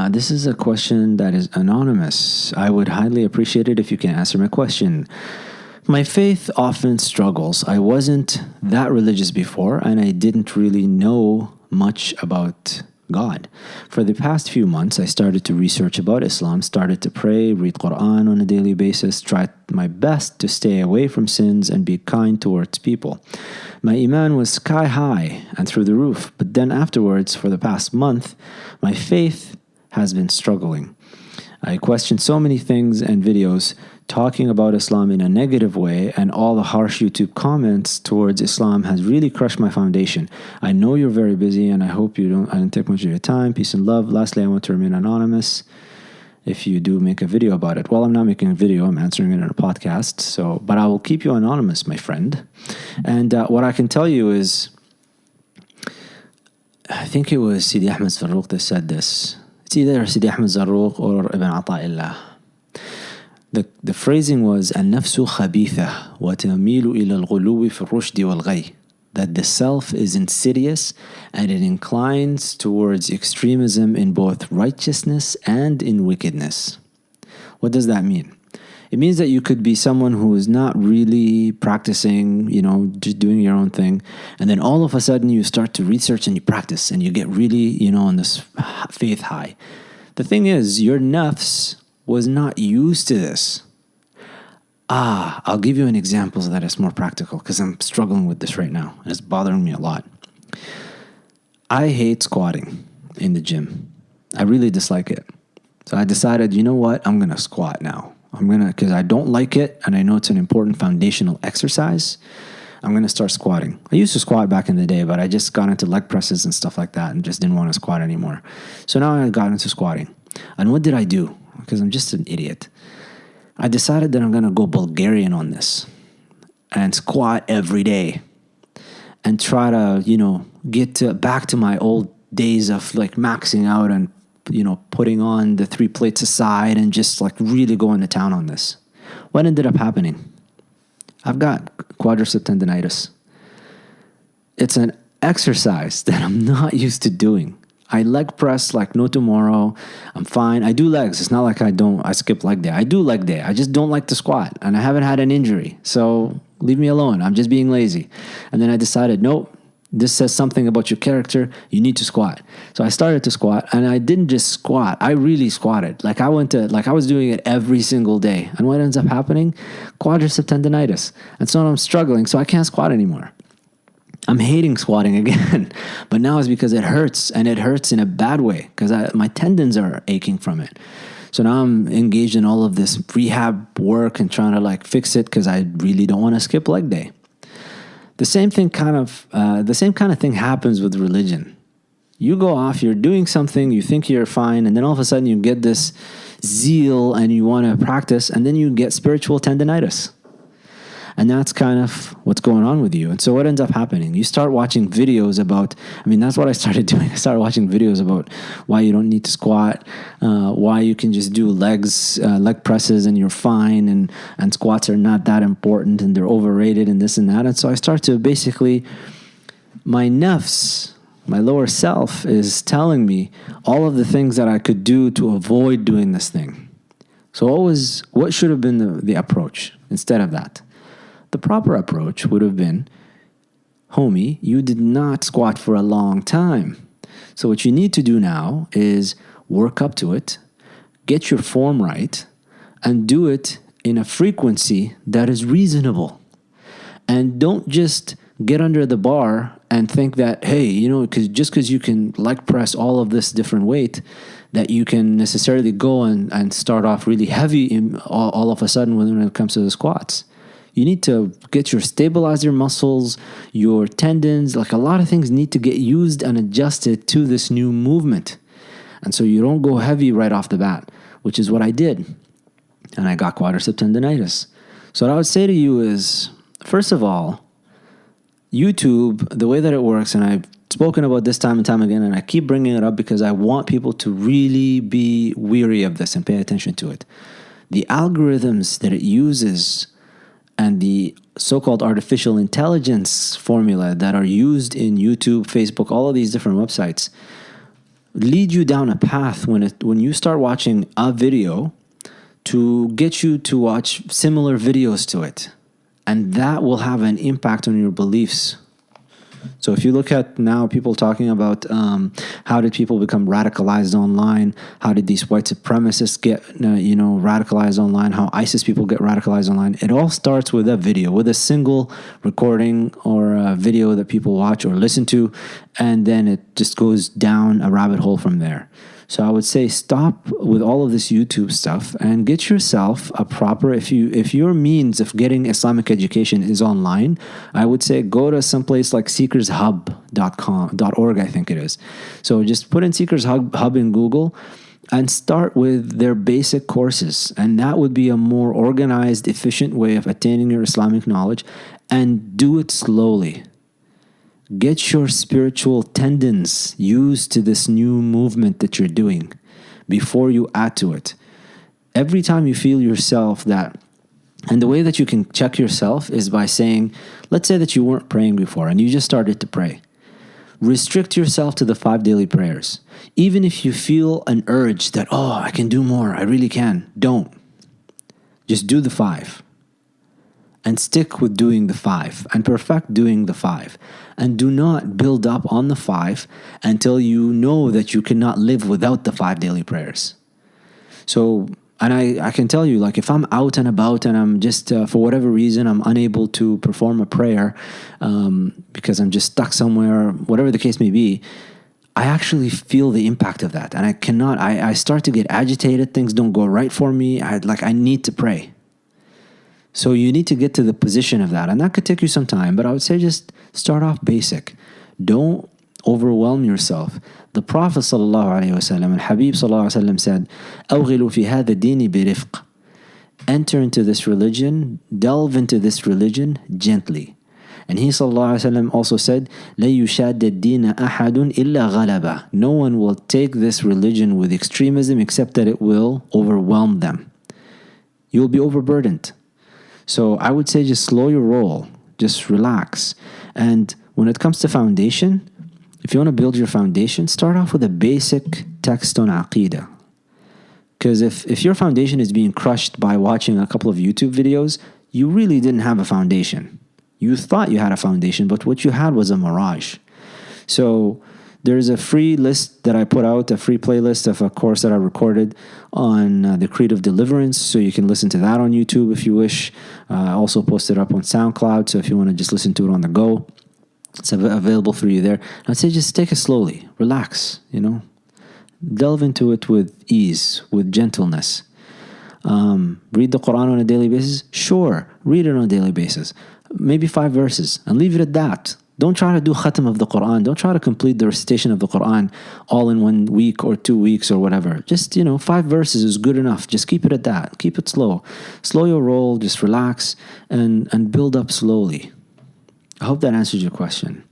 This is a question that is anonymous. I would highly appreciate it if you can answer my question. My faith often struggles. I wasn't that religious before, and I didn't really know much about God. For the past few months, I started to research about Islam, started to pray, read Quran on a daily basis, tried my best to stay away from sins and be kind towards people. My iman was sky high and through the roof, but then afterwards, for the past month, my faith has been struggling. I questioned so many things and videos talking about Islam in a negative way, and all the harsh YouTube comments towards Islam has really crushed my foundation. I know you're very busy, and I hope I don't take much of your time. Peace and love. Lastly, I want to remain anonymous if you do make a video about it. Well, I'm not making a video. I'm answering it in a podcast. But I will keep you anonymous, my friend. And what I can tell you is, I think it was Sidi Ahmed Zarruq that said this. It's either Sidi Ahmed Zarruq or Ibn Ata'illah. The phrasing was النفس خبيثة وتميل إلى الغلو في الرشد والغي, that the self is insidious and it inclines towards extremism in both righteousness and in wickedness. What does that mean? It means that you could be someone who is not really practicing, just doing your own thing, and then all of a sudden you start to research and you practice and you get really, on this faith high. The thing is, your nafs was not used to this. I'll give you an example so that it's more practical, because I'm struggling with this right now and it's bothering me a lot. I hate squatting in the gym. I really dislike it. So I decided, you know what? I'm going to squat now. Because I don't like it and I know it's an important foundational exercise. I'm going to start squatting. I used to squat back in the day, but I just got into leg presses and stuff like that and just didn't want to squat anymore. So now I got into squatting. And what did I do? Because I'm just an idiot. I decided that I'm going to go Bulgarian on this and squat every day and try to, get back to my old days of maxing out and, putting on the 3 plates aside and just really going to town on this. What ended up happening? I've got quadricep tendonitis. It's an exercise that I'm not used to doing. I leg press like no tomorrow. I'm fine. I do legs. It's not like I skip leg day. I do leg day. I just don't like to squat, and I haven't had an injury. So leave me alone. I'm just being lazy. And then I decided, nope, this says something about your character. You need to squat. So I started to squat, and I didn't just squat. I really squatted. I was doing it every single day. And what ends up happening? Quadricep tendonitis. And so I'm struggling, so I can't squat anymore. I'm hating squatting again, but now it's because it hurts, and it hurts in a bad way because my tendons are aching from it. So now I'm engaged in all of this rehab work and trying to fix it because I really don't want to skip leg day. The same kind of thing happens with religion. You go off, you're doing something, you think you're fine, and then all of a sudden you get this zeal and you want to practice, and then you get spiritual tendonitis. And that's kind of what's going on with you. And so what ends up happening? You start watching videos that's what I started doing. I started watching videos about why you don't need to squat, why you can just do leg presses and you're fine, and squats are not that important and they're overrated and this and that. And so I start to my nafs, my lower self is telling me all of the things that I could do to avoid doing this thing. So what should have been the approach instead of that? The proper approach would have been, homie, you did not squat for a long time. So what you need to do now is work up to it, get your form right, and do it in a frequency that is reasonable. And don't just get under the bar and think that, hey, because you can leg press all of this different weight, that you can necessarily go and start off really heavy all of a sudden when it comes to the squats. You need to stabilize your muscles, your tendons, a lot of things need to get used and adjusted to this new movement. And so you don't go heavy right off the bat, which is what I did. And I got quadricep tendonitis. So what I would say to you is, first of all, YouTube, the way that it works, and I've spoken about this time and time again, and I keep bringing it up because I want people to really be weary of this and pay attention to it. The algorithms that it uses and the so-called artificial intelligence formula that are used in YouTube, Facebook, all of these different websites, lead you down a path when you start watching a video to get you to watch similar videos to it. And that will have an impact on your beliefs. So if you look at now people talking about how did people become radicalized online, how did these white supremacists get radicalized online, how ISIS people get radicalized online, it all starts with a video, with a single recording or a video that people watch or listen to, and then it just goes down a rabbit hole from there. So I would say stop with all of this YouTube stuff and get yourself a proper, if your means of getting Islamic education is online, I would say go to someplace like seekershub.org, I think it is. So just put in Seekers Hub in Google and start with their basic courses. And that would be a more organized, efficient way of attaining your Islamic knowledge, and do it slowly. Get your spiritual tendons used to this new movement that you're doing before you add to it. Every time you feel yourself that, and the way that you can check yourself is by saying, let's say that you weren't praying before and you just started to pray. Restrict yourself to the 5 daily prayers. Even if you feel an urge that, I can do more, I really can, don't. Just do the 5. And stick with doing the 5 and perfect doing the 5. And do not build up on the 5 until you know that you cannot live without the 5 daily prayers. So, and I can tell you, like if I'm out and about and I'm just, for whatever reason, I'm unable to perform a prayer because I'm just stuck somewhere, whatever the case may be, I actually feel the impact of that. And I start to get agitated. Things don't go right for me. I need to pray. So you need to get to the position of that. And that could take you some time, but I would say just start off basic. Don't overwhelm yourself. The Prophet ﷺ and Habib ﷺ said, أَوْغِلُوا فِي هَذَا الدِّينِ بِرِفْقٍ. Enter into this religion, delve into this religion gently. And he ﷺ also said, لَا يُشَادَ الدِّينَ أَحَدٌ إِلَّا غَلَبَهُ. No one will take this religion with extremism except that it will overwhelm them. You will be overburdened. So I would say just slow your roll, just relax. And when it comes to foundation, if you want to build your foundation, start off with a basic text on Aqidah. Because if your foundation is being crushed by watching a couple of YouTube videos, you really didn't have a foundation. You thought you had a foundation, but what you had was a mirage. So there's a free list that I put out, a free playlist of a course that I recorded on the Creed of Deliverance. So you can listen to that on YouTube if you wish. I also posted it up on SoundCloud. So if you want to just listen to it on the go, it's available for you there. I'd say just take it slowly, relax, delve into it with ease, with gentleness. Read the Quran on a daily basis? Sure, read it on a daily basis. Maybe 5 verses and leave it at that. Don't try to do khatam of the Quran. Don't try to complete the recitation of the Quran all in 1 week or 2 weeks or whatever. Just, 5 verses is good enough. Just keep it at that. Keep it slow. Slow your roll. Just relax and build up slowly. I hope that answers your question.